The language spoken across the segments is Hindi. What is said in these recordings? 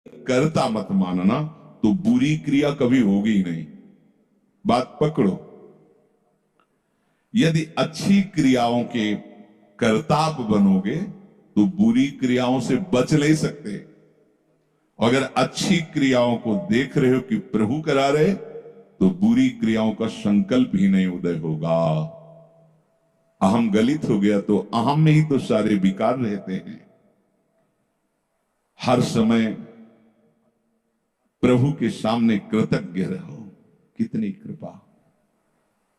कर्ता मत मानना, तो बुरी क्रिया कभी होगी ही नहीं। बात पकड़ो। यदि अच्छी क्रियाओं के कर्ता आप बनोगे तो बुरी क्रियाओं से बच नहीं सकते। अगर अच्छी क्रियाओं को देख रहे हो कि प्रभु करा रहे, तो बुरी क्रियाओं का संकल्प ही नहीं उदय होगा। अहम गलित हो गया तो अहम में ही तो सारे विकार रहते हैं। हर समय प्रभु के सामने कृतज्ञ रहो। कितनी कृपा,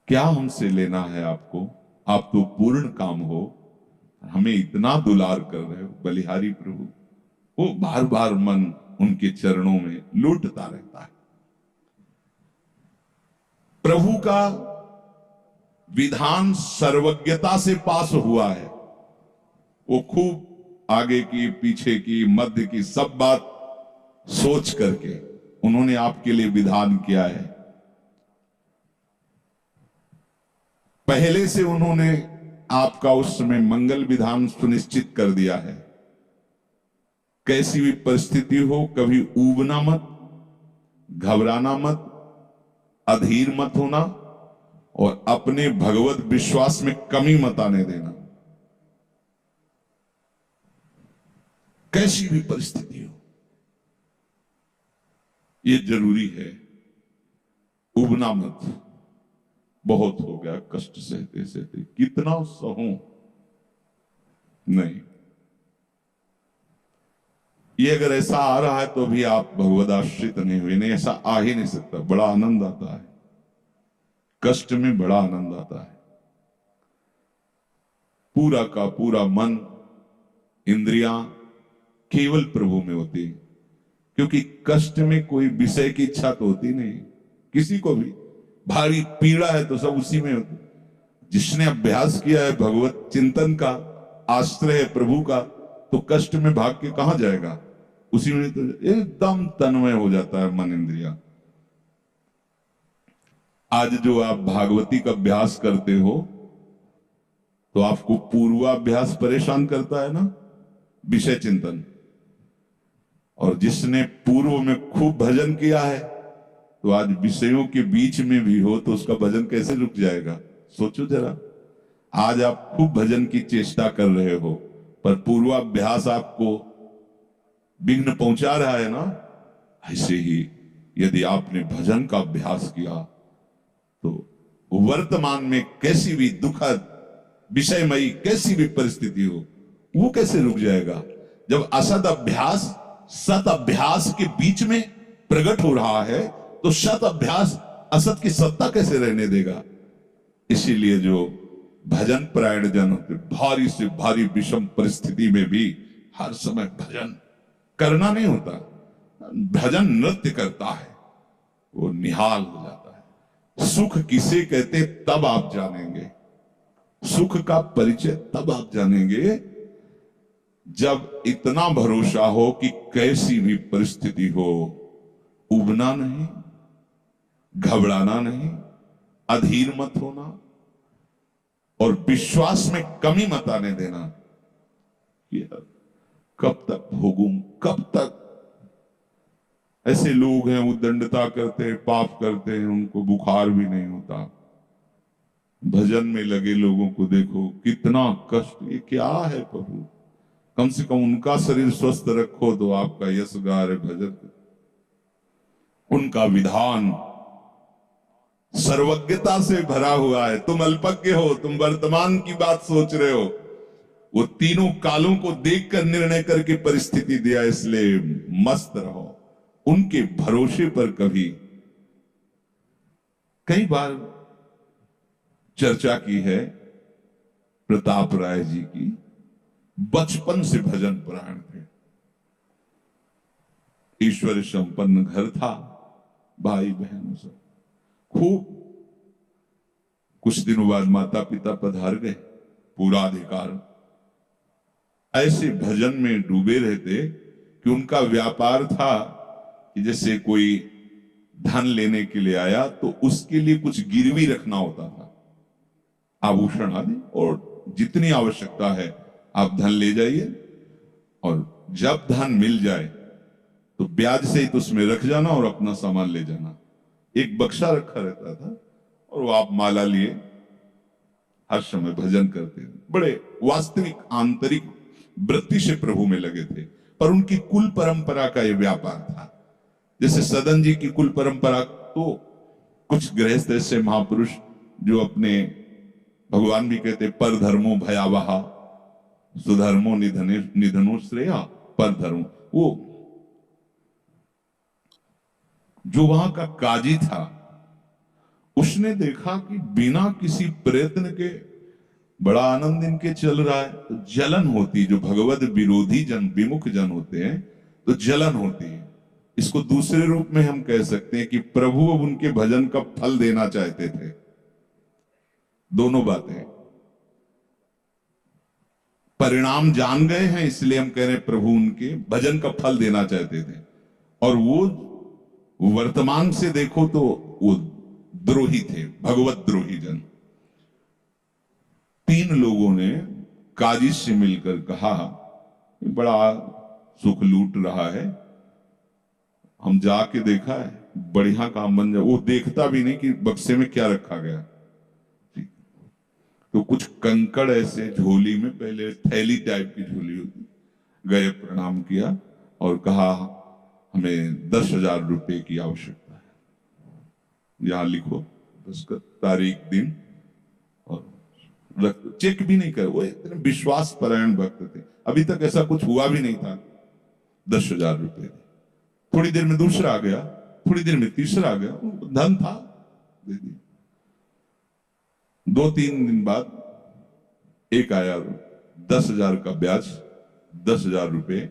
क्या हमसे लेना है आपको, आप तो पूर्ण काम हो, हमें इतना दुलार कर रहे हो। बलिहारी प्रभु, वो बार बार मन उनके चरणों में लौटता रहता है। प्रभु का विधान सर्वज्ञता से पास हुआ है। वो खूब आगे की, पीछे की, मध्य की सब बात सोच करके उन्होंने आपके लिए विधान किया है। पहले से उन्होंने आपका उस समय मंगल विधान सुनिश्चित कर दिया है। कैसी भी परिस्थिति हो, कभी ऊबना मत, घबराना मत, अधीर मत होना, और अपने भगवत विश्वास में कमी मत आने देना। कैसी भी परिस्थिति हो, यह जरूरी है। उबना मत। बहुत हो गया कष्ट सहते सहते, कितना सहूं, नहीं। ये अगर ऐसा आ रहा है तो भी आप भगवद आश्रित नहीं हुए। नहीं, ऐसा आ ही नहीं सकता। बड़ा आनंद आता है, कष्ट में बड़ा आनंद आता है। पूरा का पूरा मन, इंद्रियां केवल प्रभु में होती, क्योंकि कष्ट में कोई विषय की इच्छा तो होती नहीं किसी को भी। भारी पीड़ा है तो सब उसी में होती। जिसने अभ्यास किया है भगवत चिंतन का, आश्रय है प्रभु का, तो कष्ट में भाग के कहां जाएगा, उसी में तो एकदम तन्मय हो जाता है मन इंद्रिया। आज जो आप भागवती का अभ्यास करते हो, तो आपको पूर्वाभ्यास परेशान करता है ना, विषय चिंतन। और जिसने पूर्व में खूब भजन किया है, तो आज विषयों के बीच में भी हो तो उसका भजन कैसे रुक जाएगा। सोचो जरा। आज आप खूब भजन की चेष्टा कर रहे हो, पर पूर्वाभ्यास आपको विघ्न पहुंचा रहा है ना। ऐसे ही यदि आपने भजन का अभ्यास किया, तो वर्तमान में कैसी भी दुखद विषयमयी कैसी भी परिस्थिति हो, वो कैसे रुक जाएगा। जब असद अभ्यास सत अभ्यास के बीच में प्रकट हो रहा है, तो सत अभ्यास असत की सत्ता कैसे रहने देगा। इसीलिए जो भजन परायण जन होते, भारी से भारी विषम परिस्थिति में भी हर समय भजन करना नहीं होता, भजन नृत्य करता है, वो निहाल हो जाता है। सुख किसे कहते तब आप जानेंगे, सुख का परिचय तब आप जानेंगे जब इतना भरोसा हो कि कैसी भी परिस्थिति हो, उबना नहीं, घबराना नहीं, अधीर मत होना, और विश्वास में कमी मत आने देना। कब तक भोगूं, कब तक। ऐसे लोग हैं वो दंडता करते हैं, पाप करते हैं, उनको बुखार भी नहीं होता। भजन में लगे लोगों को देखो, कितना कष्ट। ये क्या है प्रभु, कम से कम उनका शरीर स्वस्थ रखो तो आपका यश गा रहे भजन। उनका विधान सर्वज्ञता से भरा हुआ है। तुम अल्पज्ञ हो, तुम वर्तमान की बात सोच रहे हो। वो तीनों कालों को देखकर निर्णय करके परिस्थिति दिया, इसलिए मस्त रहो उनके भरोसे पर। कभी कई बार चर्चा की है प्रताप राय जी की, बचपन से भजन परायण थे, ईश्वर संपन्न घर था, भाई बहनों सब खूब। कुछ दिनों बाद माता पिता पधार गए, पूरा अधिकार। ऐसे भजन में डूबे रहते कि उनका व्यापार था कि जैसे कोई धन लेने के लिए आया तो उसके लिए कुछ गिरवी रखना होता था, आभूषण आदि, और जितनी आवश्यकता है आप धन ले जाइए, और जब धन मिल जाए तो ब्याज से ही तो उसमें रख जाना और अपना सामान ले जाना। एक बक्सा रखा रहता था और वो आप माला लिए हर समय भजन करते थे, बड़े वास्तविक आंतरिक वृत्ति से प्रभु में लगे थे। पर उनकी कुल परंपरा का ये व्यापार था। जैसे सदन जी की कुल परंपरा, तो कुछ गृहस्थ ऐसे महापुरुष जो अपने, भगवान भी कहते पर धर्मो भयावहा सुधर्मो निधनो श्रेया, पर धर्म, वो जो वहां का काजी था उसने देखा कि बिना किसी प्रयत्न के बड़ा आनंद इनके चल रहा है, तो जलन होती, जो भगवत विरोधी जन विमुख जन होते हैं तो जलन होती है। इसको दूसरे रूप में हम कह सकते हैं कि प्रभु अब उनके भजन का फल देना चाहते थे। दोनों बातें, परिणाम जान गए हैं इसलिए हम कह रहे हैं प्रभु उनके भजन का फल देना चाहते थे, और वो वर्तमान से देखो तो वो द्रोही थे, भगवत द्रोही जन। 3 लोगों ने काजी से मिलकर कहा बड़ा सुख लूट रहा है, हम जाके देखा है, बढ़िया काम बन जाए। वो देखता भी नहीं कि बक्से में क्या रखा गया। तो कुछ कंकड़ ऐसे झोली में, पहले थैली टाइप की झोली होती, गए प्रणाम किया और कहा हमें 10,000 रुपए की आवश्यकता है, यहां लिखो उसका तारीख दिन, और चेक भी नहीं कर। वो इतने विश्वास परायण भक्त थे, अभी तक ऐसा कुछ हुआ भी नहीं था। 10,000 रुपए, थोड़ी देर में दूसरा आ गया, थोड़ी देर में तीसरा आ गया, धन था, दे दिया। 2-3 दिन बाद एक आया, 10,000 का ब्याज, 10,000 रुपए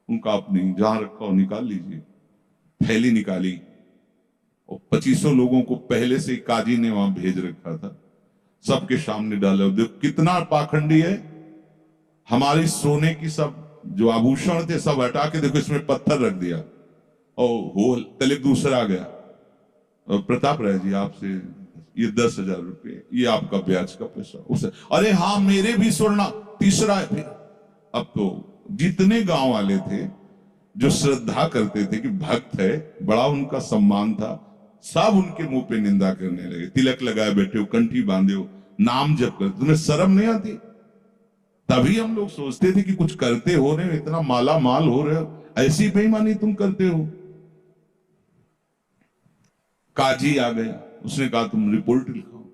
उनका, अपनी जहां रखा हो निकाल लीजिए। थैली निकाली और 2500 लोगों को पहले से काजी ने वहां भेज रखा था, सबके सामने डाला। देखो कितना पाखंडी है, हमारी सोने की सब जो आभूषण थे सब हटा के देखो इसमें पत्थर रख दिया, और हो तले दूसरा आ गया, और प्रताप राय जी आपसे ये 10,000 रुपए, ये आपका ब्याज का पैसा। उसे अरे हाँ मेरे भी सोना, तीसरा है। फिर अब तो जितने गांव वाले थे जो श्रद्धा करते थे कि भक्त है, बड़ा उनका सम्मान था, सब उनके मुंह पे निंदा करने लगे। तिलक लगाए बैठे हो, कंठी बांधे हो, नाम जप करते, तुम्हें शर्म नहीं आती? तभी हम लोग सोचते थे कि कुछ करते हो रहे हो, इतना माला माल हो रहे हो, ऐसी बेईमानी तुम करते हो। काजी आ गया, उसने कहा तुम रिपोर्ट लिखाओ।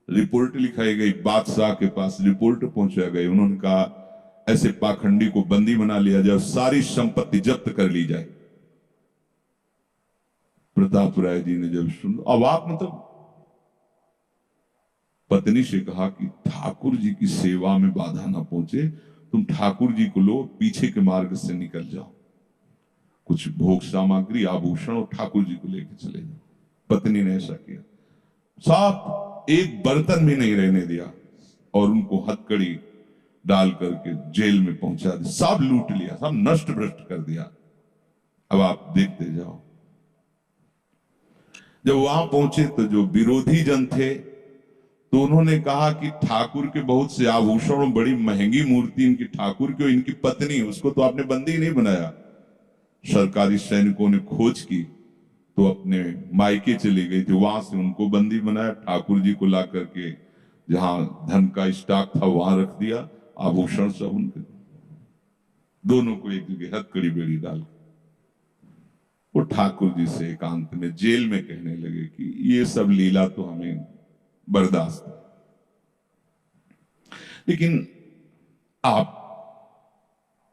रिपोर्ट लिखाई गई, बादशाह के पास रिपोर्ट पहुंचा गई। उन्होंने कहा ऐसे पाखंडी को बंदी बना लिया जाए, सारी संपत्ति जब्त कर ली जाए। प्रताप राय जी ने जब सुन, अवाक मतलब, पत्नी से कहा कि ठाकुर जी की सेवा में बाधा ना पहुंचे, तुम ठाकुर जी को लो, पीछे के मार्ग से निकल जाओ, कुछ भोग सामग्री आभूषण और ठाकुर जी को लेकर चले जाओ। पत्नी ने ऐसा किया, साफ एक बर्तन भी नहीं रहने दिया, और उनको हथकड़ी डाल करके जेल में पहुंचा दिया, सब लूट लिया, सब नष्ट भ्रष्ट कर दिया। अब आप देखते जाओ। जब वहां पहुंचे तो जो विरोधी जन थे तो उन्होंने कहा कि ठाकुर के बहुत से आभूषण, बड़ी महंगी मूर्ति इनकी ठाकुर की, इनकी पत्नी, उसको तो आपने बंदी नहीं बनाया। सरकारी सैनिकों ने खोज की तो अपने मायके चली गई थी, वहां से उनको बंदी बनाया, ठाकुर जी को ला करके जहां धन का स्टॉक था वहां रख दिया, आभूषण सब उनके, दोनों को एक जगह हथकड़ी बेड़ी डाल। वो ठाकुर जी से एकांत में जेल में कहने लगे कि ये सब लीला तो हमें बर्दाश्त है, लेकिन आप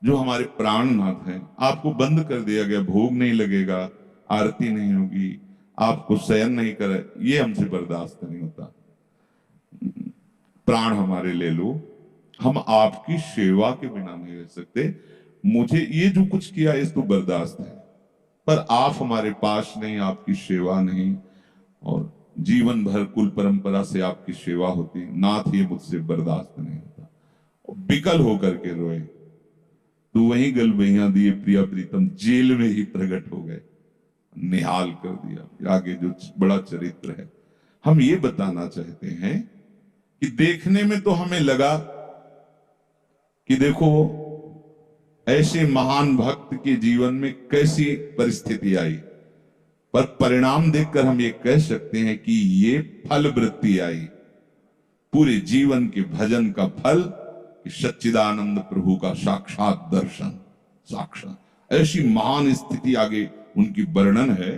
जो हमारे प्राणनाथ हैं, आपको बंद कर दिया गया, भोग नहीं लगेगा, आरती नहीं होगी, आपको शयन नहीं करे, ये हमसे बर्दाश्त नहीं होता। प्राण हमारे ले लो, हम आपकी सेवा के बिना नहीं रह सकते। मुझे ये जो कुछ किया इस तो बर्दाश्त है, पर आप हमारे पास नहीं, आपकी सेवा नहीं, और जीवन भर कुल परंपरा से आपकी सेवा होती, नाथ ये मुझसे बर्दाश्त नहीं होता। विकल होकर के रोए, तो वहीं गल बहिया दिए प्रिया प्रीतम, जेल में ही प्रकट हो गए, निहाल कर दिया। आगे जो बड़ा चरित्र है, हम ये बताना चाहते हैं कि देखने में तो हमें लगा कि देखो ऐसे महान भक्त के जीवन में कैसी परिस्थिति आई, पर परिणाम देखकर हम ये कह सकते हैं कि ये फल वृत्ति आई, पूरे जीवन के भजन का फल कि सच्चिदानंद प्रभु का साक्षात दर्शन, साक्षात ऐसी महान स्थिति आगे उनकी वर्णन है